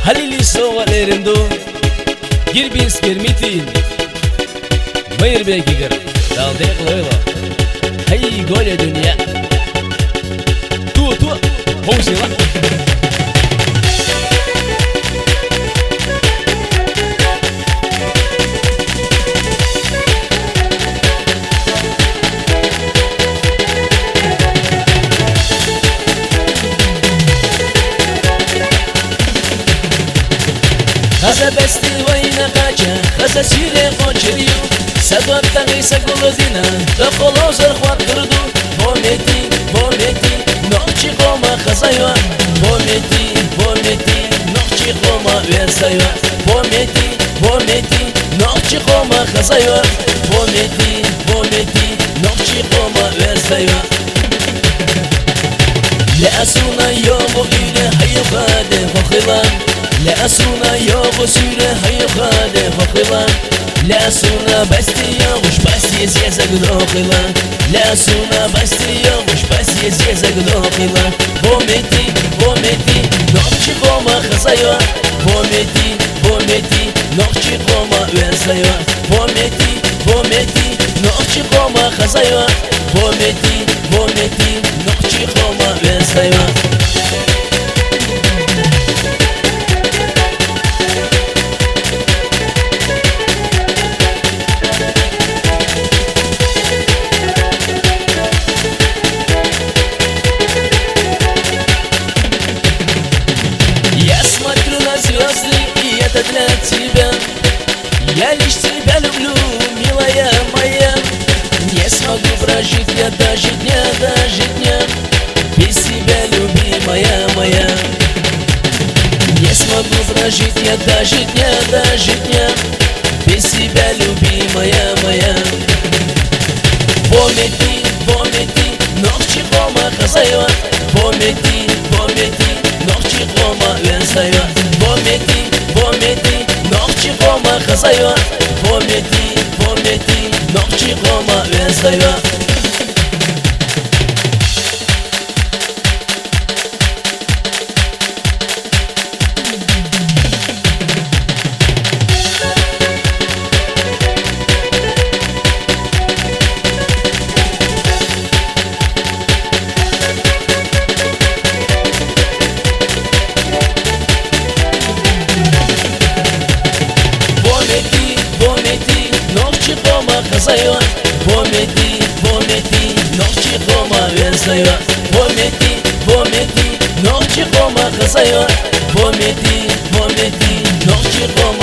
Halili soğalarımda Girbis girmitin Mayır be gigar Dalde kılayla Hey gole dünya Tu Hoşçi lan Хаза бести война кача, хаза силе хочерью, садот тагиса голодина, да холозер хват кырду, бомети, ночи кома хазайва, бомети, ночи кома весайва, бомети, ночи кома хазайва, бомети, ночи кома весайва. لأسونا يومو إلى هاي خاده فخلان لأسونا يومو سيره هاي خاده فخلان لأسونا بستي يومش بستي يزيزك داخلان لأسونا بستي يومش بستي يزيزك داخلان بومتي نقشي قوما خزايا بومتي نقشي قوما ويسايا بومتي نقشي قوما خزايا بومتي نقشي قوما ويسايا Звезды, и это для тебя. Я лишь тебя люблю, милая моя. Не смогу прожить я даже дня без тебя, любимая моя. Не смогу прожить я даже дня без тебя, любимая моя. Бомети, ночи кома хазайва. Бомети, ночи кома венсайва. Бомети, ночи кома хазайва. Бомети, ночи кома венсайва. Ночи кома хазайва. Бомети, ночи кома венсайва. Бомети, ночи кома хазайва. Бомети, ночи кома